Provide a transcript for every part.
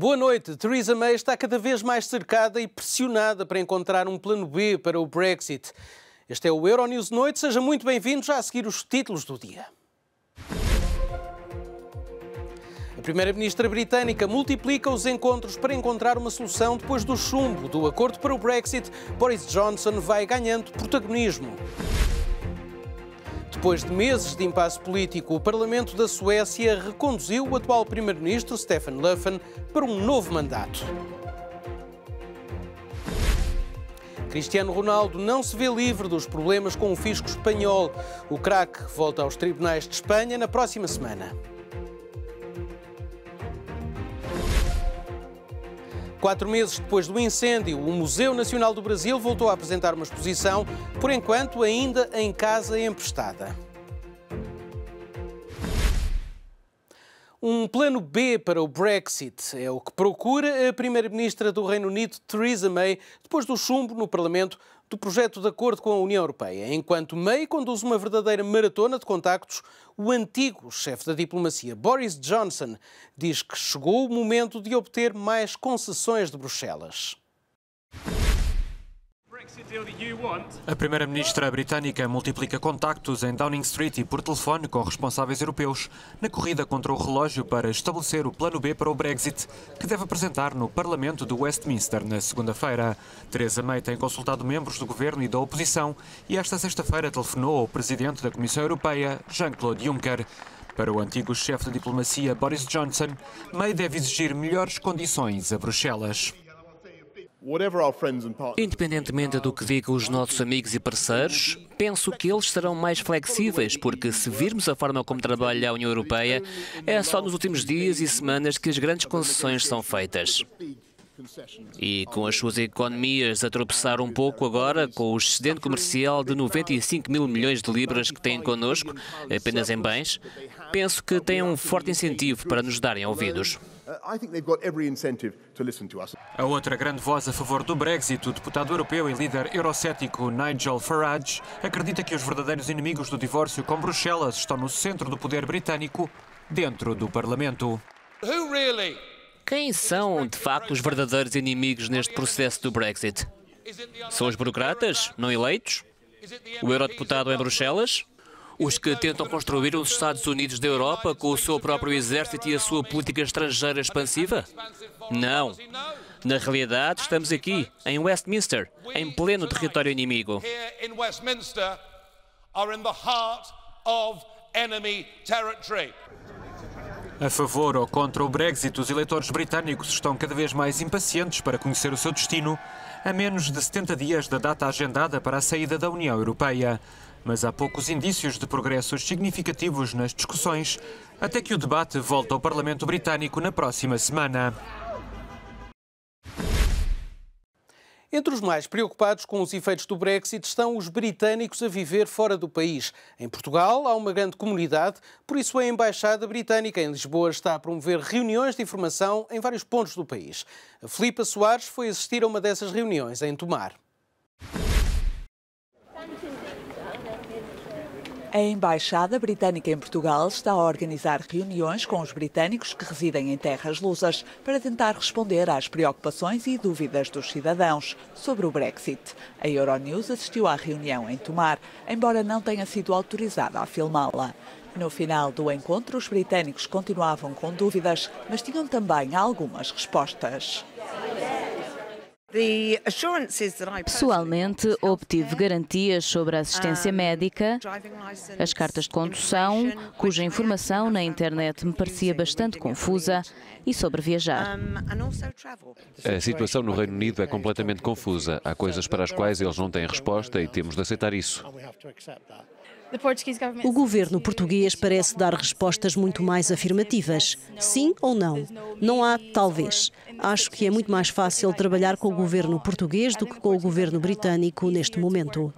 Boa noite. Theresa May está cada vez mais cercada e pressionada para encontrar um plano B para o Brexit. Este é o Euronews Noite. Sejam muito bem-vindos. Já a seguir os títulos do dia. A primeira-ministra britânica multiplica os encontros para encontrar uma solução depois do chumbo do acordo para o Brexit. Boris Johnson vai ganhando protagonismo. Depois de meses de impasse político, o Parlamento da Suécia reconduziu o atual primeiro-ministro, Stefan Löfven, para um novo mandato. Cristiano Ronaldo não se vê livre dos problemas com o fisco espanhol. O craque volta aos tribunais de Espanha na próxima semana. 4 meses depois do incêndio, o Museu Nacional do Brasil voltou a apresentar uma exposição, por enquanto ainda em casa emprestada. Um plano B para o Brexit é o que procura a primeira-ministra do Reino Unido, Theresa May, depois do chumbo no Parlamento do projeto de acordo com a União Europeia. Enquanto May conduz uma verdadeira maratona de contactos, o antigo chefe da diplomacia, Boris Johnson, diz que chegou o momento de obter mais concessões de Bruxelas. A primeira-ministra britânica multiplica contactos em Downing Street e por telefone com responsáveis europeus na corrida contra o relógio para estabelecer o plano B para o Brexit, que deve apresentar no Parlamento de Westminster na segunda-feira. Theresa May tem consultado membros do governo e da oposição e esta sexta-feira telefonou ao presidente da Comissão Europeia, Jean-Claude Juncker. Para o antigo chefe de diplomacia, Boris Johnson, May deve exigir melhores condições a Bruxelas. Independentemente do que digam os nossos amigos e parceiros, penso que eles serão mais flexíveis, porque se virmos a forma como trabalha a União Europeia, é só nos últimos dias e semanas que as grandes concessões são feitas. E com as suas economias a tropeçar um pouco agora, com o excedente comercial de 95 mil milhões de libras que têm connosco, apenas em bens, penso que têm um forte incentivo para nos darem ouvidos. A outra grande voz a favor do Brexit, o deputado europeu e líder eurocético Nigel Farage, acredita que os verdadeiros inimigos do divórcio com Bruxelas estão no centro do poder britânico, dentro do Parlamento. Quem são, de facto, os verdadeiros inimigos neste processo do Brexit? São os burocratas, não eleitos? O eurodeputado em Bruxelas? Os que tentam construir os Estados Unidos da Europa com o seu próprio exército e a sua política estrangeira expansiva? Não. Na realidade, estamos aqui, em Westminster, em pleno território inimigo. A favor ou contra o Brexit, os eleitores britânicos estão cada vez mais impacientes para conhecer o seu destino, a menos de 70 dias da data agendada para a saída da União Europeia. Mas há poucos indícios de progressos significativos nas discussões, até que o debate volte ao Parlamento Britânico na próxima semana. Entre os mais preocupados com os efeitos do Brexit estão os britânicos a viver fora do país. Em Portugal há uma grande comunidade, por isso a Embaixada Britânica em Lisboa está a promover reuniões de informação em vários pontos do país. A Filipa Soares foi assistir a uma dessas reuniões em Tomar. A Embaixada Britânica em Portugal está a organizar reuniões com os britânicos que residem em terras lusas para tentar responder às preocupações e dúvidas dos cidadãos sobre o Brexit. A Euronews assistiu à reunião em Tomar, embora não tenha sido autorizada a filmá-la. No final do encontro, os britânicos continuavam com dúvidas, mas tinham também algumas respostas. Pessoalmente, obtive garantias sobre a assistência médica, as cartas de condução, cuja informação na internet me parecia bastante confusa, e sobre viajar. A situação no Reino Unido é completamente confusa. Há coisas para as quais eles não têm resposta e temos de aceitar isso. O governo português parece dar respostas muito mais afirmativas. Sim ou não? Não há talvez. Acho que é muito mais fácil trabalhar com o governo português do que com o governo britânico neste momento.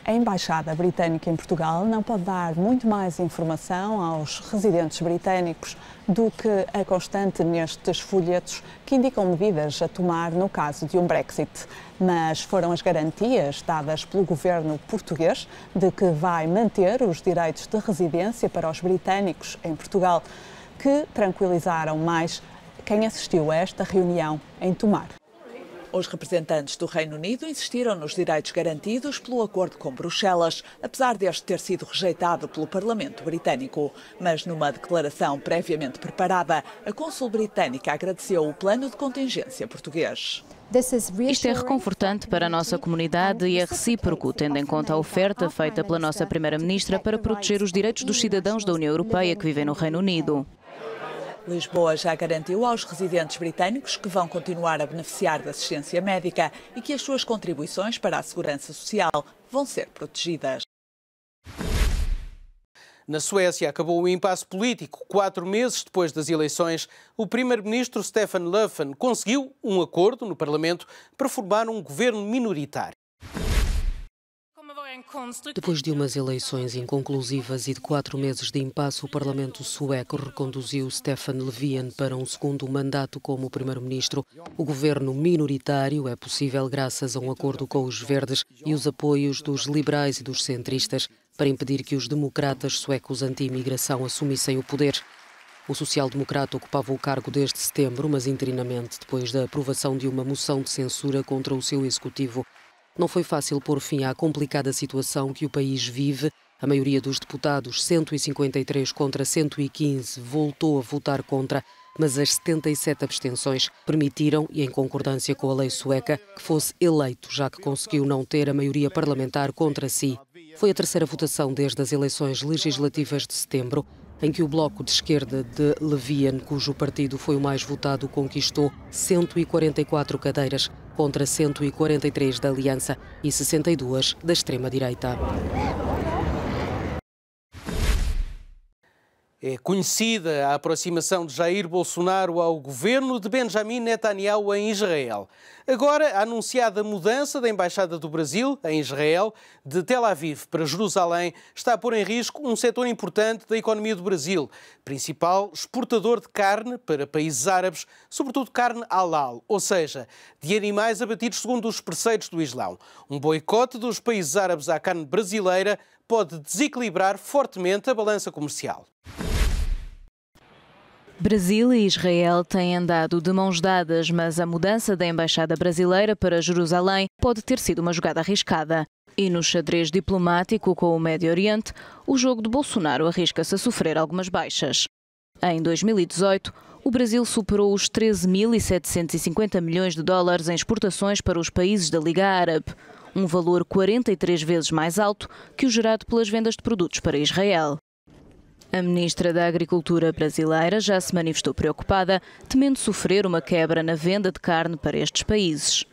A Embaixada Britânica em Portugal não pode dar muito mais informação aos residentes britânicos do que a constante nestes folhetos que indicam medidas a tomar no caso de um Brexit. Mas foram as garantias dadas pelo governo português de que vai manter os direitos de residência para os britânicos em Portugal. que tranquilizaram mais quem assistiu a esta reunião em Tomar. Os representantes do Reino Unido insistiram nos direitos garantidos pelo acordo com Bruxelas, apesar deste ter sido rejeitado pelo Parlamento britânico. Mas numa declaração previamente preparada, a cônsul britânica agradeceu o plano de contingência português. Isto é reconfortante para a nossa comunidade e é recíproco, tendo em conta a oferta feita pela nossa Primeira-Ministra para proteger os direitos dos cidadãos da União Europeia que vivem no Reino Unido. Lisboa já garantiu aos residentes britânicos que vão continuar a beneficiar da assistência médica e que as suas contribuições para a segurança social vão ser protegidas. Na Suécia acabou o impasse político. 4 meses depois das eleições, o primeiro-ministro Stefan Löfven conseguiu um acordo no Parlamento para formar um governo minoritário. Depois de umas eleições inconclusivas e de 4 meses de impasse, o Parlamento sueco reconduziu Stefan Löfven para um segundo mandato como primeiro-ministro. O governo minoritário é possível graças a um acordo com os verdes e os apoios dos liberais e dos centristas para impedir que os democratas suecos anti-imigração assumissem o poder. O social-democrata ocupava o cargo desde setembro, mas interinamente, depois da aprovação de uma moção de censura contra o seu executivo. Não foi fácil pôr fim à complicada situação que o país vive. A maioria dos deputados, 153 contra 115, voltou a votar contra, mas as 77 abstenções permitiram, e em concordância com a lei sueca, que fosse eleito, já que conseguiu não ter a maioria parlamentar contra si. Foi a terceira votação desde as eleições legislativas de setembro, em que o bloco de esquerda de Löfven, cujo partido foi o mais votado, conquistou 144 cadeiras, contra 143 da Aliança e 62 da extrema-direita. É conhecida a aproximação de Jair Bolsonaro ao governo de Benjamin Netanyahu em Israel. Agora, a anunciada mudança da Embaixada do Brasil em Israel, de Tel Aviv para Jerusalém, está a pôr em risco um setor importante da economia do Brasil, principal exportador de carne para países árabes, sobretudo carne halal, ou seja, de animais abatidos segundo os preceitos do Islão. Um boicote dos países árabes à carne brasileira pode desequilibrar fortemente a balança comercial. Brasil e Israel têm andado de mãos dadas, mas a mudança da Embaixada brasileira para Jerusalém pode ter sido uma jogada arriscada. E no xadrez diplomático com o Médio Oriente, o jogo de Bolsonaro arrisca-se a sofrer algumas baixas. Em 2018, o Brasil superou os 13.750 milhões de dólares em exportações para os países da Liga Árabe, um valor 43 vezes mais alto que o gerado pelas vendas de produtos para Israel. A ministra da Agricultura brasileira já se manifestou preocupada, temendo sofrer uma quebra na venda de carne para estes países.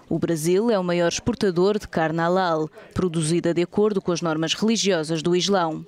O Brasil é o maior exportador de carne halal, produzida de acordo com as normas religiosas do Islão.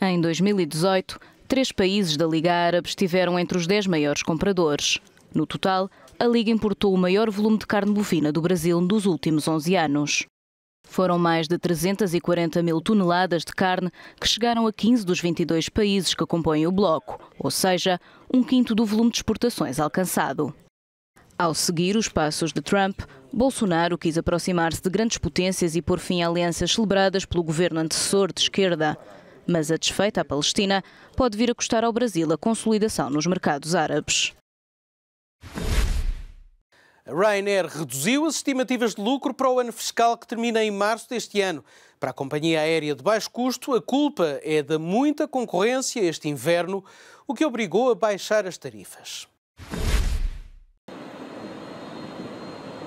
Em 2018, 3 países da Liga Árabe estiveram entre os 10 maiores compradores. No total, a Liga importou o maior volume de carne bovina do Brasil nos últimos 11 anos. Foram mais de 340 mil toneladas de carne que chegaram a 15 dos 22 países que compõem o bloco, ou seja, 1/5 do volume de exportações alcançado. Ao seguir os passos de Trump, Bolsonaro quis aproximar-se de grandes potências e pôr fim a alianças celebradas pelo governo antecessor de esquerda. Mas a desfeita à Palestina pode vir a custar ao Brasil a consolidação nos mercados árabes. A Ryanair reduziu as estimativas de lucro para o ano fiscal que termina em março deste ano. Para a companhia aérea de baixo custo, a culpa é da muita concorrência este inverno, o que obrigou a baixar as tarifas.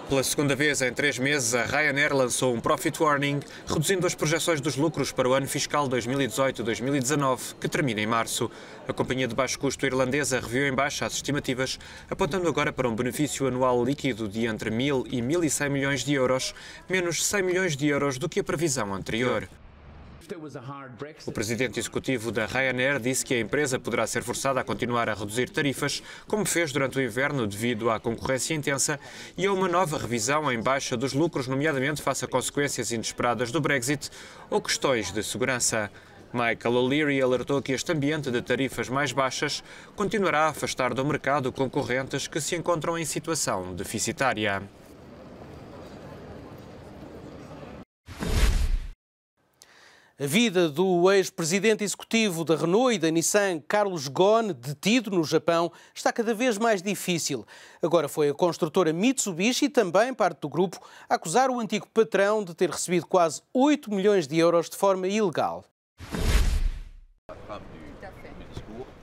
Pela segunda vez em 3 meses, a Ryanair lançou um Profit Warning, reduzindo as projeções dos lucros para o ano fiscal 2018-2019, que termina em março. A companhia de baixo custo irlandesa reviu em baixa as estimativas, apontando agora para um benefício anual líquido de entre 1.000 e 1.100 milhões de euros, menos 100 milhões de euros do que a previsão anterior. O presidente executivo da Ryanair disse que a empresa poderá ser forçada a continuar a reduzir tarifas, como fez durante o inverno devido à concorrência intensa e a uma nova revisão em baixa dos lucros, nomeadamente face a consequências inesperadas do Brexit ou questões de segurança. Michael O'Leary alertou que este ambiente de tarifas mais baixas continuará a afastar do mercado concorrentes que se encontram em situação deficitária. A vida do ex-presidente executivo da Renault e da Nissan, Carlos Ghosn, detido no Japão, está cada vez mais difícil. Agora foi a construtora Mitsubishi, também parte do grupo, a acusar o antigo patrão de ter recebido quase 8 milhões de euros de forma ilegal.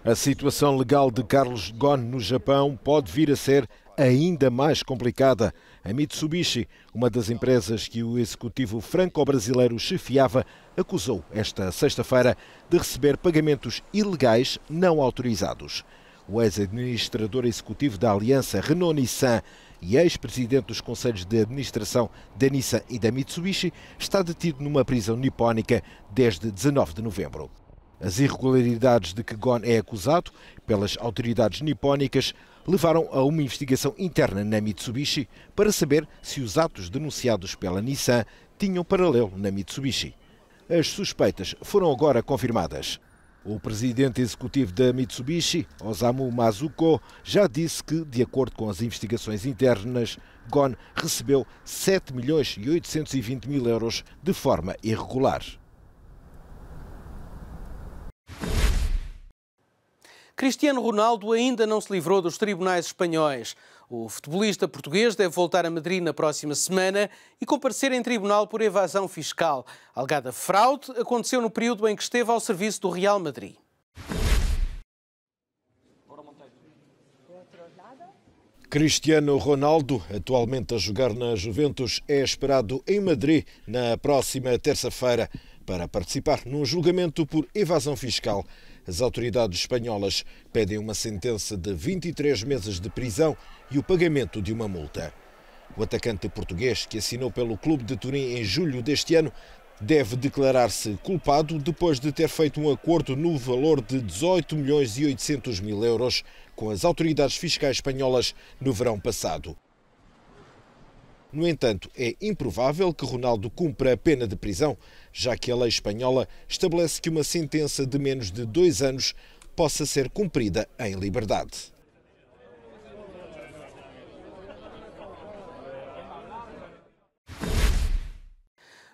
A situação legal de Carlos Ghosn no Japão pode vir a ser ainda mais complicada. A Mitsubishi, uma das empresas que o executivo franco-brasileiro chefiava, acusou esta sexta-feira de receber pagamentos ilegais não autorizados. O ex-administrador executivo da aliança Renault-Nissan e ex-presidente dos conselhos de administração da Nissan e da Mitsubishi está detido numa prisão nipónica desde 19 de novembro. As irregularidades de que Ghosn é acusado pelas autoridades nipónicas levaram a uma investigação interna na Mitsubishi para saber se os atos denunciados pela Nissan tinham paralelo na Mitsubishi. As suspeitas foram agora confirmadas. O presidente executivo da Mitsubishi, Osamu Mazuko, já disse que, de acordo com as investigações internas, Ghosn recebeu 7.820.000 euros de forma irregular. Cristiano Ronaldo ainda não se livrou dos tribunais espanhóis. O futebolista português deve voltar a Madrid na próxima semana e comparecer em tribunal por evasão fiscal. A alegada fraude aconteceu no período em que esteve ao serviço do Real Madrid. Cristiano Ronaldo, atualmente a jogar na Juventus, é esperado em Madrid na próxima terça-feira para participar num julgamento por evasão fiscal. As autoridades espanholas pedem uma sentença de 23 meses de prisão e o pagamento de uma multa. O atacante português, que assinou pelo Clube de Turim em julho deste ano, deve declarar-se culpado depois de ter feito um acordo no valor de 18.800.000 euros com as autoridades fiscais espanholas no verão passado. No entanto, é improvável que Ronaldo cumpra a pena de prisão, já que a lei espanhola estabelece que uma sentença de menos de 2 anos possa ser cumprida em liberdade.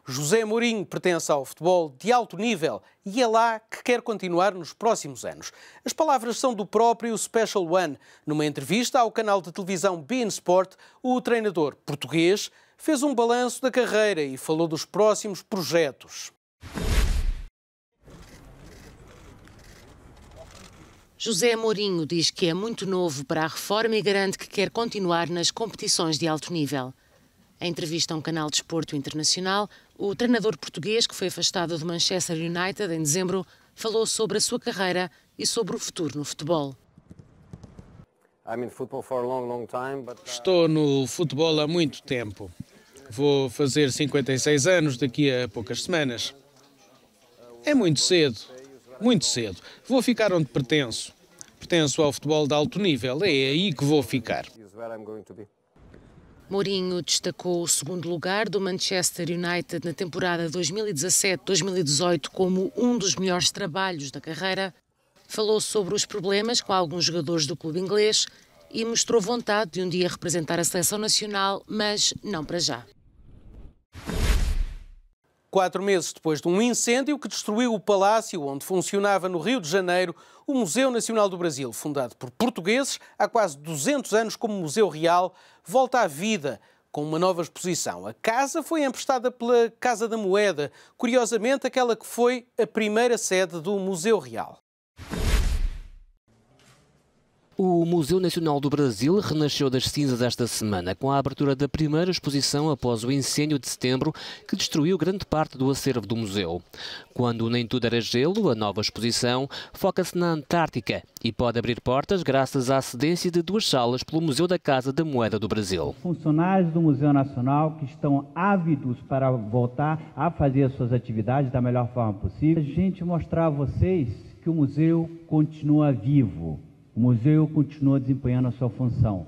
José Mourinho pertence ao futebol de alto nível e é lá que quer continuar nos próximos anos. As palavras são do próprio Special One. Numa entrevista ao canal de televisão beIN Sport, o treinador português fez um balanço da carreira e falou dos próximos projetos. José Mourinho diz que é muito novo para a reforma e garante que quer continuar nas competições de alto nível. Em entrevista a um canal de desporto internacional, o treinador português, que foi afastado do Manchester United em dezembro, falou sobre a sua carreira e sobre o futuro no futebol. Estou no futebol há muito tempo. Vou fazer 56 anos daqui a poucas semanas. É muito cedo, muito cedo. Vou ficar onde pertenço. Pertenço ao futebol de alto nível, é aí que vou ficar. Mourinho destacou o segundo lugar do Manchester United na temporada 2017-2018 como um dos melhores trabalhos da carreira. Falou sobre os problemas com alguns jogadores do clube inglês e mostrou vontade de um dia representar a seleção nacional, mas não para já. 4 meses depois de um incêndio que destruiu o palácio onde funcionava no Rio de Janeiro o Museu Nacional do Brasil, fundado por portugueses há quase 200 anos como Museu Real, volta à vida com uma nova exposição. A casa foi emprestada pela Casa da Moeda, curiosamente aquela que foi a primeira sede do Museu Real. O Museu Nacional do Brasil renasceu das cinzas esta semana com a abertura da primeira exposição após o incêndio de setembro que destruiu grande parte do acervo do museu. Quando nem tudo era gelo, a nova exposição foca-se na Antártica e pode abrir portas graças à cedência de 2 salas pelo Museu da Casa da Moeda do Brasil. Funcionários do Museu Nacional que estão ávidos para voltar a fazer as suas atividades da melhor forma possível. A gente mostrar a vocês que o museu continua vivo. O museu continua desempenhando a sua função.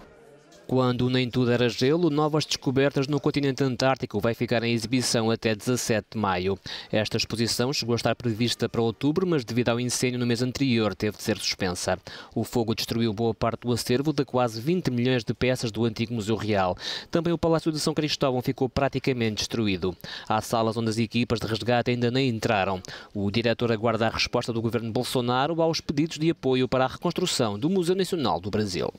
Quando nem tudo era gelo, novas descobertas no continente antártico vai ficar em exibição até 17 de maio. Esta exposição chegou a estar prevista para outubro, mas devido ao incêndio no mês anterior teve de ser suspensa. O fogo destruiu boa parte do acervo de quase 20 milhões de peças do antigo Museu Real. Também o Palácio de São Cristóvão ficou praticamente destruído. Há salas onde as equipas de resgate ainda nem entraram. O diretor aguarda a resposta do governo Bolsonaro aos pedidos de apoio para a reconstrução do Museu Nacional do Brasil.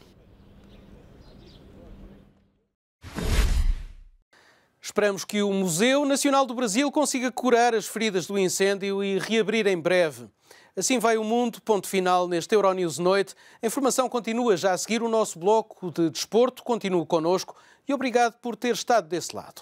Esperamos que o Museu Nacional do Brasil consiga curar as feridas do incêndio e reabrir em breve. Assim vai o mundo, ponto final neste Euronews Noite. A informação continua já a seguir o nosso bloco de desporto. Continue connosco e obrigado por ter estado desse lado.